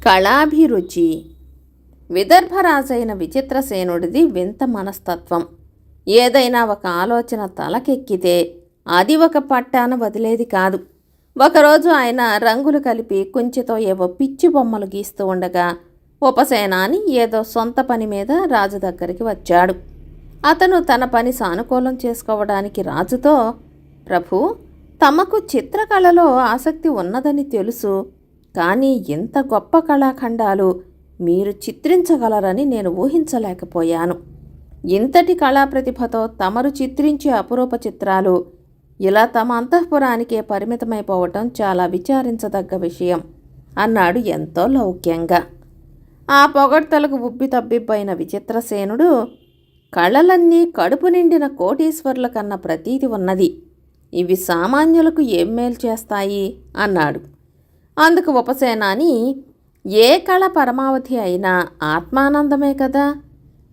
కళాభిరుచి. విదర్భరాజైన విచిత్రసేనుడిది వింత మనస్తత్వం. ఏదైనా ఒక ఆలోచన తలకెక్కితే అది ఒక పట్టాన వదిలేది కాదు. ఒకరోజు ఆయన రంగులు కలిపి కుంచెతో ఏవో పిచ్చి బొమ్మలు గీస్తూ ఉండగా ఉపసేనాని ఏదో సొంత పని మీద రాజు దగ్గరికి వచ్చాడు. అతను తన పని సానుకూలం చేసుకోవడానికి రాజుతో, ప్రభు, తమకు చిత్రకళలో ఆసక్తి ఉన్నదని తెలుసు, కానీ ఇంత గొప్ప కళాఖండాలు మీరు చిత్రించగలరని నేను ఊహించలేకపోయాను. ఇంతటి కళా ప్రతిభతో తమరు చిత్రించే అపురూప చిత్రాలు ఇలా తమ అంతఃపురానికే పరిమితమైపోవటం చాలా విచారించదగ్గ విషయం అన్నాడు ఎంతో లౌక్యంగా. ఆ పొగడ్తలకు ఉబ్బి తబ్బిబ్బైన విచిత్రసేనుడు, కళలన్నీ కడుపు నిండిన కోటీశ్వరుల కన్నా ప్రతీతి ఉన్నది, ఇవి సామాన్యులకు ఏం మేలు చేస్తాయి అన్నాడు. అందుకు ఉపసేనాని, ఏ కళ పరమావధి అయినా ఆత్మానందమే కదా.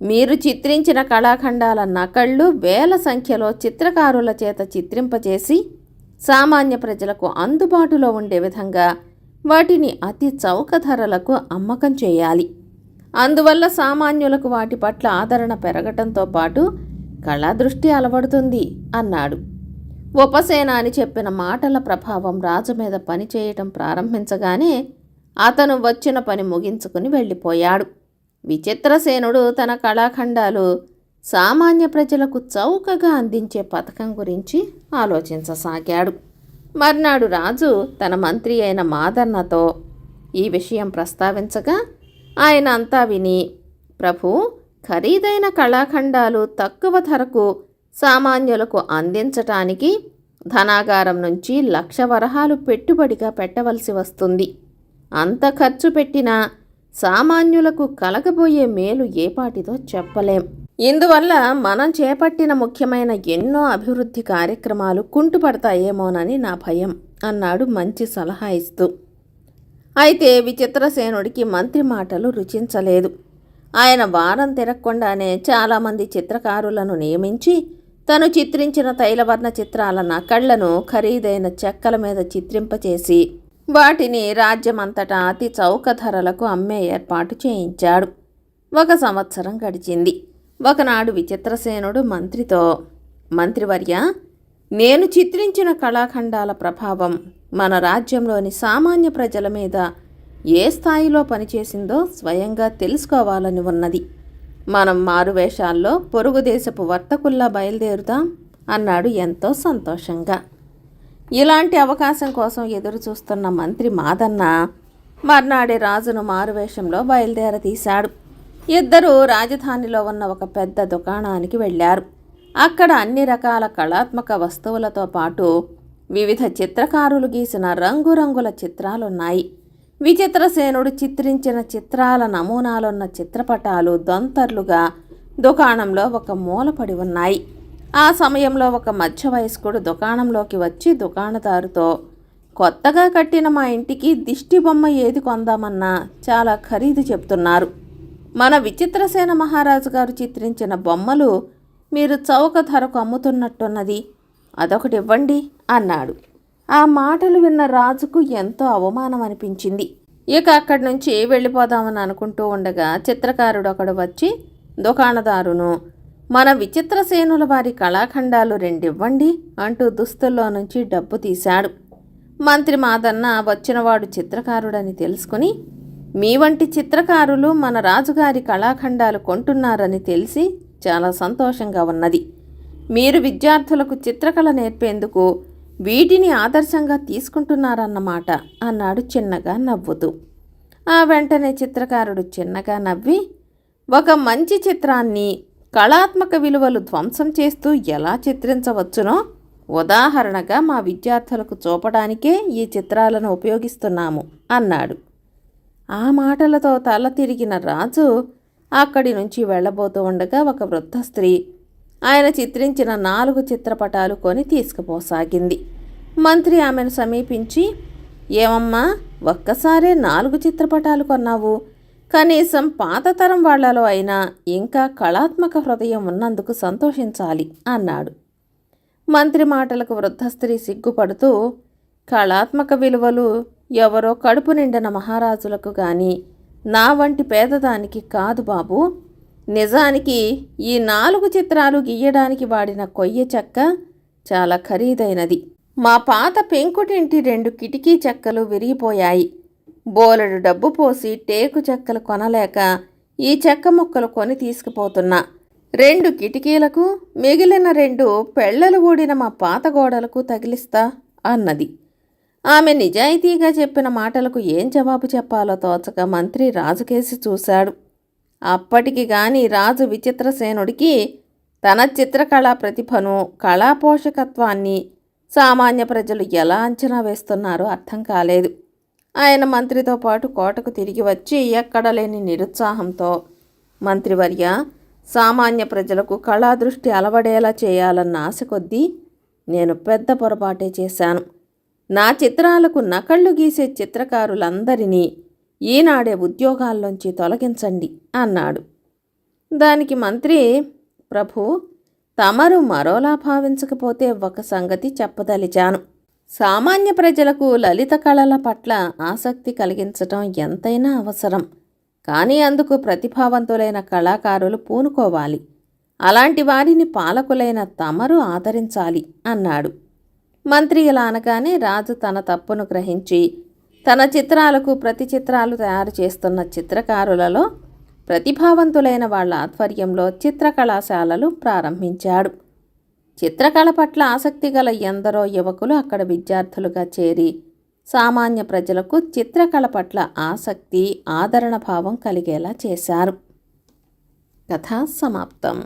మీరు చిత్రించిన కళాఖండాల నకళ్ళు వేల సంఖ్యలో చిత్రకారుల చేత చిత్రింపచేసి సామాన్య ప్రజలకు అందుబాటులో ఉండే విధంగా వాటిని అతి చౌక ధరలకు అమ్మకం చేయాలి. అందువల్ల సామాన్యులకు వాటి పట్ల ఆదరణ పెరగటంతో పాటు కళాదృష్టి అలవడుతుంది అన్నాడు. ఉపసేనాని చెప్పిన మాటల ప్రభావం రాజు మీద పనిచేయటం ప్రారంభించగానే అతను వచ్చిన పని ముగించుకుని వెళ్ళిపోయాడు. విచిత్రసేనుడు తన కళాఖండాలు సామాన్య ప్రజలకు చౌకగా అందించే పథకం గురించి ఆలోచించసాగాడు. మర్నాడు రాజు తన మంత్రి అయిన మాదన్నతో ఈ విషయం ప్రస్తావించగా ఆయన అంతా విని, ప్రభు, ఖరీదైన కళాఖండాలు తక్కువ ధరకు సామాన్యులకు అందించటానికి ధనాగారం నుంచి 1,00,000 వరహాలు పెట్టుబడిగా పెట్టవలసి వస్తుంది. అంత ఖర్చు పెట్టినా సామాన్యులకు కలగబోయే మేలు ఏపాటిదో చెప్పలేం. ఇందువల్ల మనం చేపట్టిన ముఖ్యమైన ఎన్నో అభివృద్ధి కార్యక్రమాలు కుంటుపడతాయేమోనని నా భయం అన్నాడు మంచి సలహా ఇస్తూ. అయితే విచిత్రసేనుడికి మంత్రి మాటలు రుచించలేదు. ఆయన వారం తిరగకుండానే చాలామంది చిత్రకారులను నియమించి తను చిత్రించిన తైలవర్ణ చిత్రాల నకళ్లను ఖరీదైన చెక్కల మీద చిత్రింపచేసి వాటిని రాజ్యమంతటా అతి చౌక ధరలకు అమ్మే ఏర్పాటు చేయించాడు. 1 సంవత్సరం గడిచింది. ఒకనాడు విచిత్రసేనుడు మంత్రితో, మంత్రివర్య, నేను చిత్రించిన కళాఖండాల ప్రభావం మన రాజ్యంలోని సామాన్య ప్రజల మీద ఏ స్థాయిలో పనిచేసిందో స్వయంగా తెలుసుకోవాలని ఉన్నది. మనం మారువేషాల్లో పొరుగు దేశపు వర్తకుల్లా బయలుదేరుతాం అన్నాడు ఎంతో సంతోషంగా. ఇలాంటి అవకాశం కోసం ఎదురు చూస్తున్న మంత్రి మాదన్న మర్నాడే రాజును మారువేషంలో బయలుదేరతీశాడు. ఇద్దరూ రాజధానిలో ఉన్న ఒక పెద్ద దుకాణానికి వెళ్ళారు. అక్కడ అన్ని రకాల కళాత్మక వస్తువులతో పాటు వివిధ చిత్రకారులు గీసిన రంగురంగుల చిత్రాలున్నాయి. విచిత్రసేనుడు చిత్రించిన చిత్రాల నమూనాలున్న చిత్రపటాలు దొంతర్లుగా దుకాణంలో ఒక మూలపడి ఉన్నాయి. ఆ సమయంలో ఒక మధ్య వయస్కుడు దుకాణంలోకి వచ్చి దుకాణదారుతో, కొత్తగా కట్టిన మా ఇంటికి దిష్టి బొమ్మ ఏది కొందామన్నా చాలా ఖరీదు చెప్తున్నారు. మన విచిత్రసేన మహారాజు గారు చిత్రించిన బొమ్మలు మీరు చౌక ధరకు అమ్ముతున్నట్టున్నది, అదొకటి ఇవ్వండి అన్నాడు. ఆ మాటలు విన్న రాజుకు ఎంతో అవమానం అనిపించింది. ఇక అక్కడి నుంచి వెళ్ళిపోదామని అనుకుంటూ ఉండగా చిత్రకారుడు ఒకడు వచ్చి దుకాణదారును, మన విచిత్రసేనుల వారి కళాఖండాలు 2 ఇవ్వండి అంటూ దుస్తుల్లో నుంచి డబ్బు తీశాడు. మంత్రి మాదన్న వచ్చినవాడు చిత్రకారుడని తెలుసుకుని, మీ వంటి చిత్రకారులు మన రాజుగారి కళాఖండాలు కొంటున్నారని తెలిసి చాలా సంతోషంగా ఉన్నది. మీరు విద్యార్థులకు చిత్రకళ నేర్పేందుకు వీటిని ఆదర్శంగా తీసుకుంటున్నారన్నమాట అన్నాడు చిన్నగా నవ్వుతూ. ఆ వెంటనే చిత్రకారుడు చిన్నగా నవ్వి, ఒక మంచి చిత్రాన్ని కళాత్మక విలువలు ధ్వంసం చేస్తూ ఎలా చిత్రించవచ్చునో ఉదాహరణగా మా విద్యార్థులకు చూపడానికే ఈ చిత్రాలను ఉపయోగిస్తున్నాము అన్నాడు. ఆ మాటలతో తల తిరిగిన రాజు అక్కడి నుంచి వెళ్ళబోతూ ఉండగా ఒక వృద్ధ స్త్రీ ఆయన చిత్రించిన 4 చిత్రపటాలు కొని తీసుకుపోసాగింది. మంత్రి ఆమెను సమీపించి, ఏమమ్మా, ఒక్కసారే 4 చిత్రపటాలు కొన్నావు, కనీసం పాతతరం వాళ్లలో అయినా ఇంకా కళాత్మక హృదయం ఉన్నందుకు సంతోషించాలి అన్నాడు. మంత్రి మాటలకు వృద్ధ స్త్రీ సిగ్గుపడుతూ, కళాత్మక విలువలు ఎవరో కడుపు నిండిన మహారాజులకు గాని నా వంటి పేదదానికి కాదు బాబు. నిజానికి ఈ 4 చిత్రాలు గీయడానికి వాడిన కొయ్య చెక్క చాలా ఖరీదైనది. మా పాత పెంకుటింటి 2 కిటికీ చెక్కలు విరిగిపోయాయి. బోలెడు డబ్బు పోసి టేకు చెక్కలు కొనలేక ఈ చెక్క ముక్కలు కొని తీసుకుపోతున్నా. 2 కిటికీలకు మిగిలిన 2 పెళ్ళలు ఊడిన మా పాత గోడలకు తగిలిస్తా అన్నది. ఆమె నిజాయితీగా చెప్పిన మాటలకు ఏం జవాబు చెప్పాలో తోచక మంత్రి రాజుకేసి చూశాడు. అప్పటికి గాని రాజు విచిత్రసేనుడికి తన చిత్రకళా ప్రతిభను, కళాపోషకత్వాన్ని సామాన్య ప్రజలు ఎలా అంచనా వేస్తున్నారో అర్థం కాలేదు. ఆయన మంత్రితో పాటు కోటకు తిరిగి వచ్చి ఎక్కడలేని నిరుత్సాహంతో, మంత్రివర్య, సామాన్య ప్రజలకు కళాదృష్టి అలవడేలా చేయాలన్న ఆశ కొద్దీ నేను పెద్ద పొరపాటే చేశాను. నా చిత్రాలకు నకళ్ళు గీసే చిత్రకారులందరినీ ఈనాడే ఉద్యోగాల్లోంచి తొలగించండి అన్నాడు. దానికి మంత్రి, ప్రభు, తమరు మరోలా భావించకపోతే ఒక సంగతి చెప్పదలిచాను. సామాన్య ప్రజలకు లలిత కళల పట్ల ఆసక్తి కలిగించటం ఎంతైనా అవసరం. కానీ అందుకు ప్రతిభావంతులైన కళాకారులు పూనుకోవాలి. అలాంటి వారిని పాలకులైన తమరు ఆదరించాలి అన్నాడు. మంత్రి ఇలా అనగానే రాజు తన తప్పును గ్రహించి తన చిత్రాలకు ప్రతి చిత్రాలు తయారు చేస్తున్న చిత్రకారులలో ప్రతిభావంతులైన వాళ్ళ ఆధ్వర్యంలో చిత్రకళాశాలలు ప్రారంభించాడు. చిత్రకళ పట్ల ఆసక్తి గల ఎందరో యువకులు అక్కడ విద్యార్థులుగా చేరి సామాన్య ప్రజలకు చిత్రకళ పట్ల ఆసక్తి, ఆదరణ భావం కలిగేలా చేశారు. కథ సమాప్తం.